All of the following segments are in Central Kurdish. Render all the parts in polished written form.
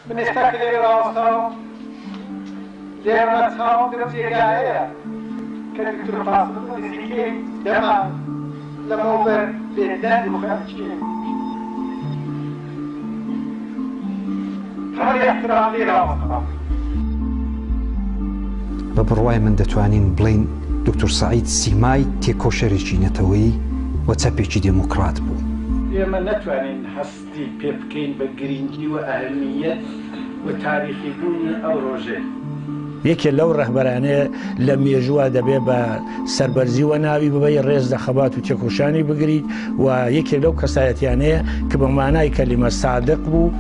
منستك لي راسهم لما تخاوم درجة جاية كان دكتور قاسم نسيكي دما لما وبر بيدان مخالفين هذا احترام لي راسهم ببڕوای من دەتوانین بڵین دکتۆر سەعید سیمای تێکۆشەرێکی نەتەوەیی و چەپێکی دموکرات بوو. ئێمە نەتوانین هەستی پێ بکەین بە گرنگی و ئەهمیەت و تاریخی بوونی ئەو ڕۆژێ. یەکێ لەو ڕەهبەرانەیە لە مێژووە دەبێ بە سەربەرزیوە ناوی ببەی ڕێز لە خەبات و تێکۆشانی بگریت و یەکێ لەو کەسایەتیانەیە کە بە مانای کەلیمە سادق بوو.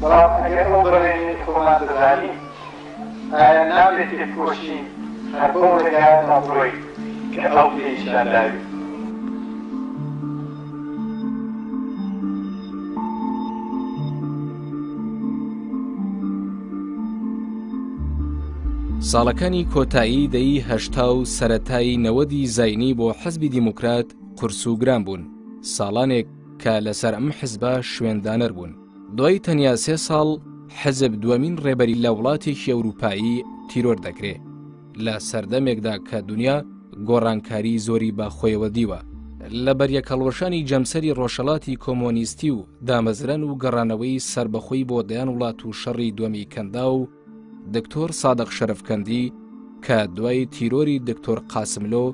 بەڵام ئەگەر ئەو بڕێنی خۆمان دەزانی ئایا نابێت تێکۆشین هەر بەو ڕێگایە ڕابڕۆی کە ئەو پێیشان داوی. ساڵەکانی کۆتایی دەی هەشتا و سەرەتایی نەوەدی زاینی بۆ حزبی دیموکرات قورس و گران بوون، ساڵانێک کە لەسەر ئەم حزبە شوێندانەر بوون. دوای تەنیا 3 ساڵ حزب دووەمین ڕێبەری لە وڵاتێکی ئەوروپایی تیرۆر دەکرێت لە سەردەمێکدا کە دنیا گۆڕانکاری زۆری باخۆیەوە دیوە. لە بەریەکەڵوەشانی جەمسەری ڕۆژهەڵاتی کۆمۆنیستی و دامەزران و گەڕانەوەی سربەخۆی بۆ دەیان وڵات و شەڕی دووەمی کەندا و دکتۆر سادق شەرەفکەندی کە دوای تیرۆری دکتۆر قاسملۆ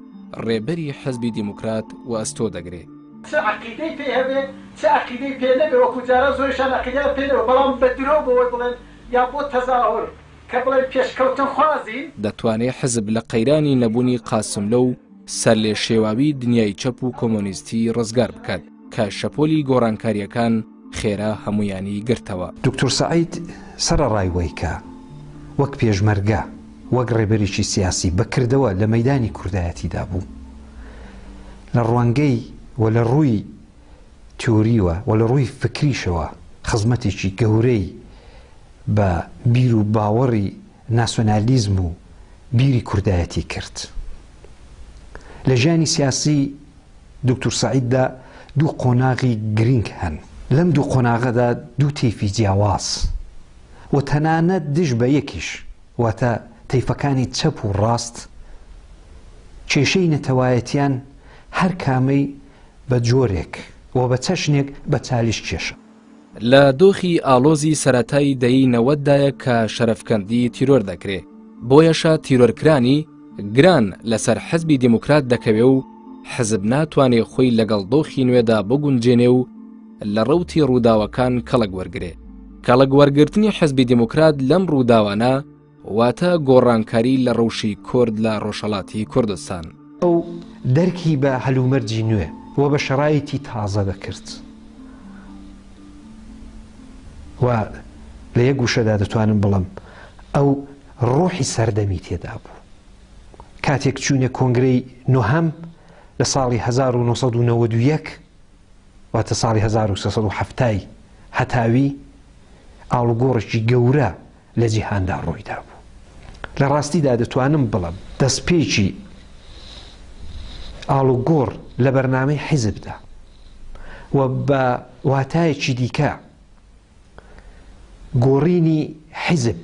ڕێبەری حزبی دیموکرات و ئەستۆ دەگرێت. چ عەقیدەی پێ هەبێت چ عەقیدەی پێ نەبێ وەکو جارە زۆریشان عەقیدەیان پێ نەبێ بەڵام بە درۆ بەوەی بڵێن یا بۆ تەزاهور کە بڵێن پێشکەوتن خوازین دەتوانێت حزب لە قەیرانی نەبوونی قاسملۆ و سەر لێ شێواوی دنیای چەپ و کۆمۆنیستی ڕزگار بکات کە شەپۆلی گۆڕانکاریەکان خێرا هەمویانی گرتەوە. دکتۆر سەعید سەرەڕای وەیکە وەک پێشمەرگە وەک ڕێبەرێکی سیاسی بەکردەوە لە مەیدانی کوردایەتیدا بوو. لە ڕوانگەی و لە ڕووی تیۆریوە و لە ڕووی فکریشەوە خزمەتێکی گەورەی بە بیر و باوەڕی ناسیۆنالیزم و بیری کوردایەتی کرد. لە ژیانی سیاسی دکتۆر سەعیددا دوو قۆناغی گرنگ هەن. لەم دوو قۆناغەدا دوو تەیفی جیاواز و تەنانەت دژ بە یەکیش واتە تەیفەکانی چەپ و ڕاست کێشەی نەتەوایەتیان هەر کامەی بە جۆرێک و بە چەشنێک بە چالیش کێشە. لە دۆخی ئالۆزی سەرەتایی دەی نەوەددایە کە شەرەفکەندی تیرۆر دەکرێت بۆیەشە تیرۆرکرانی گران لەسەر حزبی دیموکرات دەکەوێ و حزب ناتوانێ خۆی لەگەڵ دۆخی نوێدا بگونجێنێ و لە ڕەوتی ڕووداوەکان کەڵک وەرگرێ. کەڵک وەرگرتنی حزبی دیموکرات لەم ڕووداوانە واتە گۆڕانکاری لە ڕەوشی کورد لە ڕۆژهەڵاتی کوردستان. ئەو دەرکی بە هەلومەرجی نوێ و بە شەرایەتی تازە دەکرد و لە یەک گوشەدا دەتوانم بڵم ئەو ڕۆحی سەردەمی تێدا بوو. کاتێک چوونە کۆنگرەی نۆهەم لە ساڵی 1991 واتە ساڵی 1970 هەتاوی ئاڵوگۆڕێکی گەورە لە جیهاندا ڕوویدا بوو. لە ڕاستیدا دەتوانم بڵم دەستپێکی ئاڵوگۆڕ لە بەرنامەی حیزبدا و بە واتایەکی دیکە گۆڕینی حیزب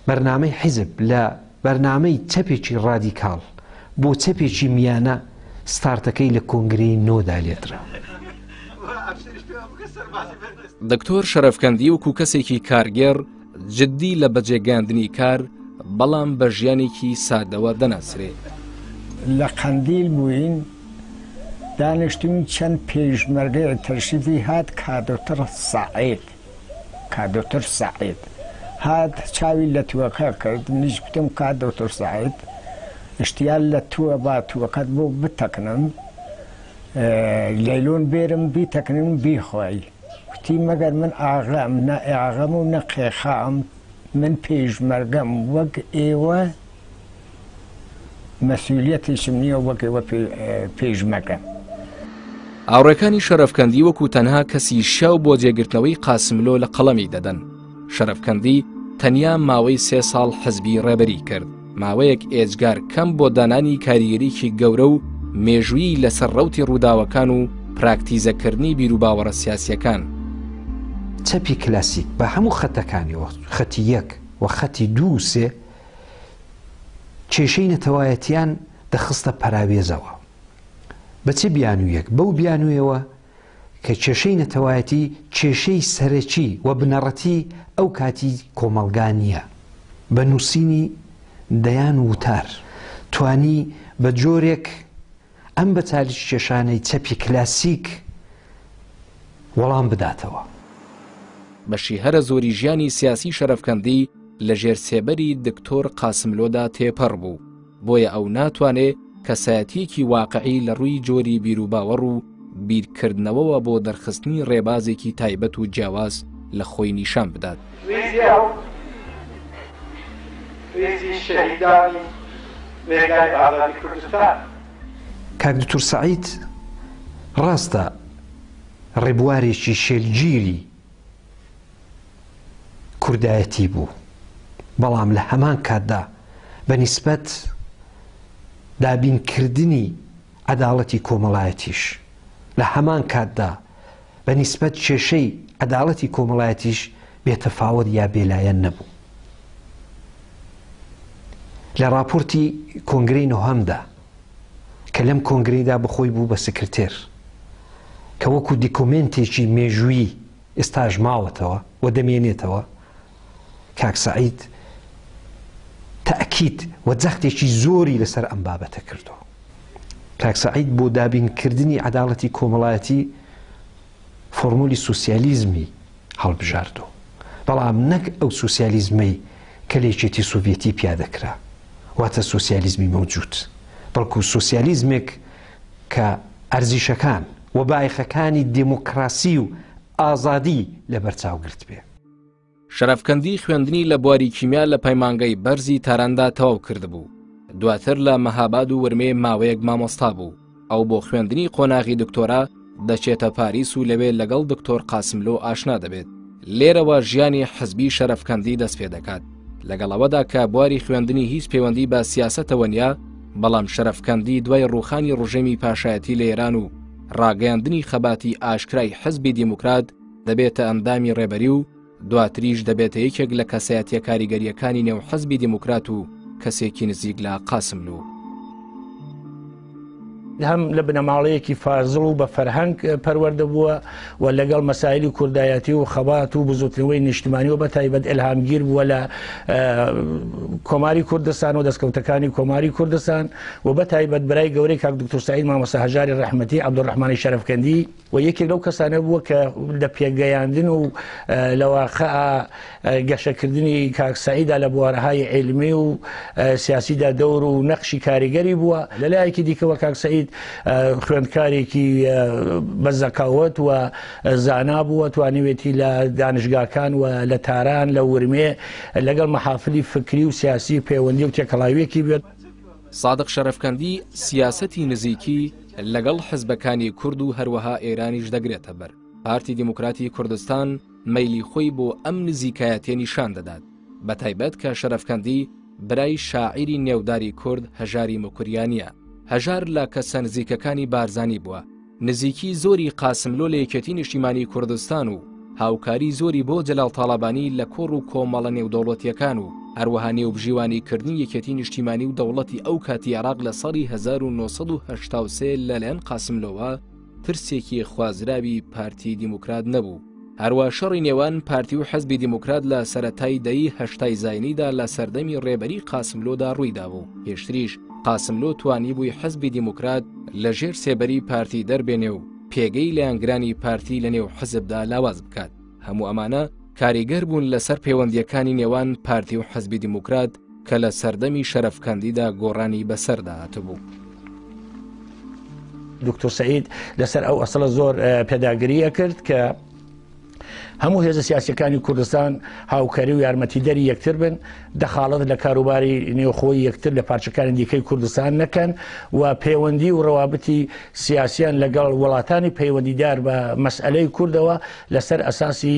بەرنامەی حیزب لە بەرنامەی چەپێکی ڕادیکاڵ بۆ چەپێکی میانە ستارتەکەی لە کۆنگرەی نۆدا لێدرا. دکتۆر شەرەفکەندی وەکو کەسێکی کارگێڕ جددی لە بەجێگاندنی کار بەڵام بە ژیانێکی سادەوە دەناسرێت. لە قەندیل بووین دانیشتوین چەند پێشمەرگەی تەشریفی هات کادۆتر سەعید هات چاوی لە تووەکە کرد منیش گوتم کادۆتر سەعید ئشتیال لە تووە با تووەکەت بۆ بتەکنم لەیلۆن بێرم بیتەکنم بیخۆی وتی مەگەر من ئاغام نە ئاغەم و نە قێخام من پێشمەرگەم وەک ئێوە مەسئولیەتیشم نییە وەک ئێوە پێشمەرگەم. ئاوڕێکانی شەرەفکەندی وەکو تەنها کەسی شەو بۆ جێگرتنەوەی قاسملۆ لە قەڵەمی دەدەن. شەرەفکەندی تەنیا ماوەی 3 ساڵ حزبی ڕێبەری کرد، ماوەیەک ئێجگار کەم بۆ دانانی کاریگەریکی گەورە و مێژووی لەسەر ڕەوتی ڕووداوەکان و پراکتیزەکردنی بیر و باوەڕە سیاسیەکان. چەپی کلاسیک بە هەموو خەتەکانیەوە خەتی یەک و خەتی دوو سێ کێشەی نەتەوایەتیان دەخستە پەراوێزەوە بەچی بیانوویەک بەو بیانوویەوە کە کێشەی نەتەوایەتی کێشەی سەرەکی و بنەڕەتی ئەو کاتی کۆمەڵگانیە بە نووسینی دەیان وتار توانی بە جۆرێک ئەم بە چالیش کێشانەی چەپی کلاسیک وەڵام بداتەوە. بەشی هەرە زۆری ژیانی سیاسی شەرەفکەندی لە ژێر سێبەری دکتۆر قاسملۆدا تێپەڕ بوو، بۆیە ئەو ناتوانێت کەسایەتیەکی واقعی لە ڕووی جۆری بیرروباوەڕ و بیرکردنەوەوە بۆ دەرخستنی ڕێبازێکی تایبەت و جیاواز لە خۆی نیشان بدات. کاک دکتۆر سەعید ڕاستە ڕێبوارێکی شێلگیری کوردایەتی بوو، بەڵام لە هەمان کاتدا بە نیسبەت دابینکردنی عەداڵەتی کۆمەڵایەتیش لە هەمان کاتدا بە نیسبەت کێشەی عەداڵەتی کۆمەڵایەتیش بێتەفاوت یا بێلایەن نەبوو. لە راپۆرتی کۆنگرەی نۆهەمدا کە لەم کۆنگرەیدا بخۆی بوو بە سکرتێر کە وەکو دیکۆمنتێکی مێژوویی ئێستاژ ماوەتەوە و دەمێنێتەوە، کاک سەعید تەئکید و جەختێکی زۆری لەسەر ئەم بابەتە کردو. کاک سەعید بۆ دابینکردنی عەداڵەتی کۆمەڵایەتی فۆرمولی سوسیالیزمی هەڵبژاردو، بەڵام نەک ئەو سوسیالیزمەی کە لێکێتی سۆڤێتی پیادەکرا واتە سوسیالیزمی مەوجود، بەڵکو سوسیالیزمێک کە ئەرزیشەکان و بایخەکانی دموکراسی و ئازادی لە بەرچاوگرت بێ. شەرەفکەندی خوێندنی لە بواری کیمیا لە پەیمانگەی بەرزی تاراندا تەواو کردبوو. دواتر لە مەهاباد و ورمێ ماوەیەک مامۆستا بوو. ئەو بۆ خوێندنی قۆناغی دکتۆرا دەچێتە پاریس و لەوێ لەگەڵ دکتۆر قاسملۆ ئاشنا دەبێت. لێرەوە ژیانی حزبی شەرەفکەندی دەست پێ دەکات، لەگەڵەوەدا کە بواری خوێندنی هیچ پەیوەندی بە سیاسەتەوە نیە، بەڵام شەرەفکەندی دوای ڕووخانی ڕژێمی پاشایەتی لە ئێران و ڕاگەیاندنی خەباتی ئاشکرای حزبی دیموکرات دەبێتە ئەندامی ڕێبەری و دواتریش دەبێتە یەکێک لە کەسایەتیە کاریگەریەکانی نێو حزبی دیموکرات و کەسێکی نزیک لە قاسملۆ. هەم لە بنەماڵەیەکی فازڵ و بە فەرهەنگ پەروەردە بووە و لەگەڵ مەسایلی کوردایەتی و خەبات و بزوتنەوەی نیشتیمانی و بە تایبەت ئیلهامگیر بووە لە کۆماری کوردستان و دەستکەوتەکانی کۆماری کوردستان و بە تایبەت برای گەورەی کاک دکتۆر سەعید مامۆستا هەژاری ڕەحمەتی عەبدوڕەحمانی شەرەفکەندی و یەکێک لەو کەسانە بووە کە لە پێگەیاندن و لە واقع گەشەکردنی کاک سەعیدا لە بوارەهای عیلمی و سیاسیدا دەور و نەقشی کاریگەری بووە. لەلایەکی دیکەوە کاک سەعید خوێندکارێکی بە زەکاوت و زانا بووە، توانیوێتی لە دانشگاکان و لە تاران لە ورمێ لەگەڵ مەحافلی فکری و سیاسی پەیوەندی و تێکەڵاویەکی بێت. سادق شەرەفکەندی سیاسەتی نزیکی لەگەڵ حزبەکانی کورد و هەروەها ئێرانیش دەگرێتە بەر. پارتی دیموکراتی کوردستان مەیلی خۆی بۆ ئەم نزیکایەتێ نیشان دەدات، بە تایبەت کە شەرەفکەندی برای شاعیری نێوداری کورد هەژاری مکوریانیە. هەژار لە کەسە نزیکەکانی بارزانی بووە، نزیکی زۆری قاسملۆ لە یەکێتی نیشتیمانی کوردستان و هاوکاری زۆری بۆ جەلال تاڵابانی لە کۆڕ و کۆمەڵە نێودەوڵەتیەکان و هەروەها نێوبژیوانیکردنی یەکێتی نیشتیمانی و دەوڵەتی ئەو کاتی عێراق لە ساڵی 1983 لەلایەن قاسملۆوە ترسێکی خوازراوی پارتی دیموکرات نەبوو. هەروە شەڕی نێوان پارتی و حەزبی دیموکرات لە سەرەتای دەی هەشتای زاینیدا لە سەردەمی ڕێبەری قاسملۆدا ڕوویدا بوو. پێشتریش قاسملۆ توانی بووی حەزبی دیموکرات لە ژێر سێبەری پارتی دەربێنێ و پێگەی لایەنگرانی پارتی لە نێو حزبدا لاواز بکات. هەموو ئەمانە کاریگەر بوون لەسەر پەیوەندیەکانی نێوان پارتی و حەزبی دیموکرات کە لە سەردەمی شەرەفکەندیدا گۆڕانی بەسەردا هاتبوو. دکتۆر سەعید لەسەر ئەو ئەسڵە زۆر پێداگریە کرد کە هەموو هێزە سیاسەکانی کوردستان هاوکاری و یارمەتیدەری یەکتر بن، دەخاڵەت لە کاروباری نێوخۆی یەکتر لە پارچەکانی دیکەی کوردستان نەکەن و پەیوەندی و ڕەوابەتی سیاسیان لەگەڵ وڵاتانی پەیوەندیدار بە مەسئلەی کوردەوە لەسەر ئەساسی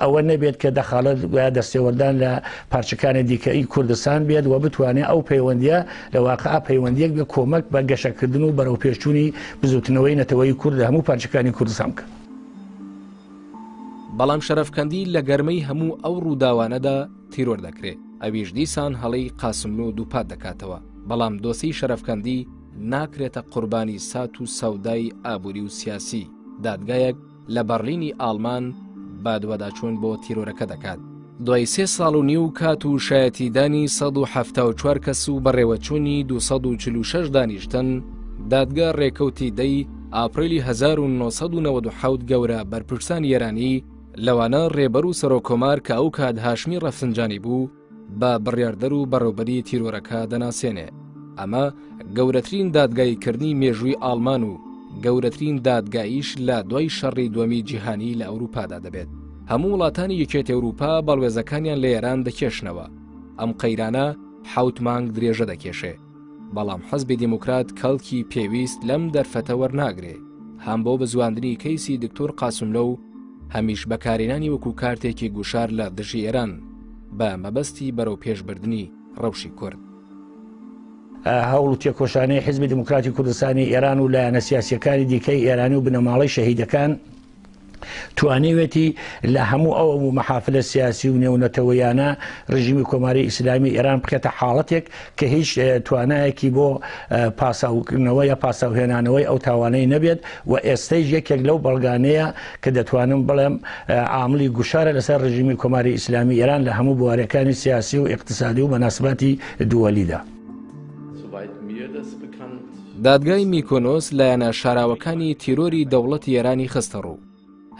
ئەوە نەبێت کە دەخاڵەت دەستێوەردان لە پارچەکانی دیکەی کوردستان بێت و بتوانێت ئەو پەیوەندیە لە واقع پەیوەندیەک بە کۆمەک بە گەشەکردن و بەرەو پێشچوونی بزوتنەوەی نەتەوەی کورد هەموو پارچەکانی کوردستان بکە. بەڵام شەرەفکەندی لە گەرمەی هەموو ئەو ڕووداوانەدا تیرۆر دەکرێت، ئەویش دیسان هەڵەی قاسملو و دووپات دەکاتەوە، بەڵام دۆسی شەرەفکەندی ناکرێتە قوربانی سات و سەودای ئابووری و سیاسی. دادگایەک لە بەرلینی ئاڵمان بادوەداچوون بۆ تیرۆرەکە دەکات. دوای 3 ساڵ و نیو کات و شایەتیدانی 174 کەس و بەڕێوەچوونی 246 دانیشتن، دادگا ڕێکەوتی دەی ئاپریلی 1997 گەورە بەرپرسانی ئێرانی لەوانە ڕێبەر و سەرۆکۆمار کە ئەو کات هاشمی ڕەفسنجانی بوو بە بڕیاردەر و بەڕێوەبەری تیرۆرەکە دەناسێنێ. ئەمە گەورەترین دادگاییکردنی مێژووی ئاڵمان و گەورەترین دادگاییش لە دوای شەڕی دووەمی جیهانی لە ئەوروپادا دەبێت. هەموو وڵاتانی یەکێتی ئەوروپا بەڵوێزەکانیان لە ئێران دەکێشنەوە. ئەم قەیرانە 7 مانگ درێژە دەکێشێ. بەڵام حەزبی دیموکرات کەڵکی پێویست لەم دەرفەتە وەرناگرێ، هەم بۆ بزواندنی کەیسی دکتۆر قاسملۆ و هەمیش بەکارێنانی وەکو کارتێکی گوشار لە دژی ئێران بە مەبەستی بەرەو پێشبردننی ڕەوشی کورد. هەوڵ و تێکۆشانەی حزبی دموکراتی کوردستانی ئێران و لایەنە سیاسیەکانی دیکەی ئێرانی و بنەماڵەی شەهیدەکان توانێوێتی لە هەموو ئەو مەحافلە سیاسی و نێونەتەوەیانە ڕژیمی کۆماری ئیسلامی ئێران بکێتە حاڵەتێک کە هیچ توانایەکی بۆ پاساوکردنەوە یا پاساوهێنانەوەی ئەو تاوانەی نەبێت و ئێستەیش یەکێک لەو بەڵگانەیە کە دەتوانم بڵێم عاملی گوشارە لەسەر ڕژیمی کۆماری ئیسلامی ئێران لە هەموو بوارەکانی سیاسی و اقتصادی و مەناسباتی دووەلیدا. دادگای میکۆنۆس لایەنە شاراوەکانی تیرۆری دەوڵەتی ئێرانی خستە ڕوو،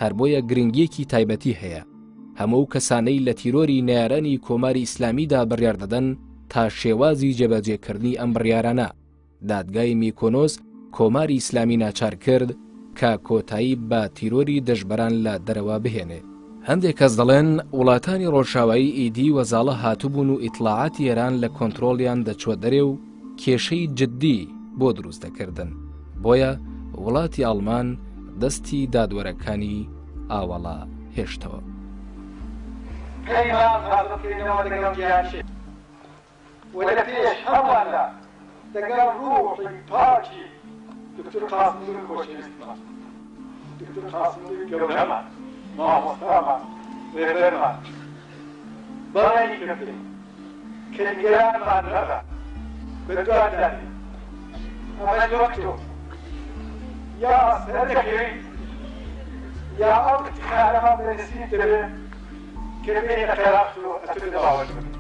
هەر بۆیە گرنگیەکی تایبەتی هەیە. هەموو کەسانەی لە تیرۆری نارانی کۆماری ئیسلامیدا بڕیار دەدەن تا شێوازی جێبەجێکردنی ئەم بڕیارانە. دادگای میکۆنۆس کۆماری ئیسلامی ناچار کرد کە کۆتایی بە تیرۆری دەژبەران لە دەرەوە بهێنێ. هەندێک کەس دەڵێن وڵاتانی ڕۆژاوایی ئیدی وەزاڵە هاتوبوون و ئیتلاعاتی ئێران لە کۆنتڕۆڵیان دەچوە دەرێ و کێشەی جددی بۆ دروست دەکردن. بۆیە وڵاتی ئاڵمان دەستی دادوەرەکانی ئاوەڵا هێشتەوە. ولا فيش حوالا تقال روحي باكي دكتور قاسم الكوشيستا دكتور قاسم الجوجمع ما هو سامع ريفرما باي كفي كالجيران ما نغى بدوان داني أما الوقتو يا سيدكي يا أبت خالما برسيد كبير خلافتو أتدباوتو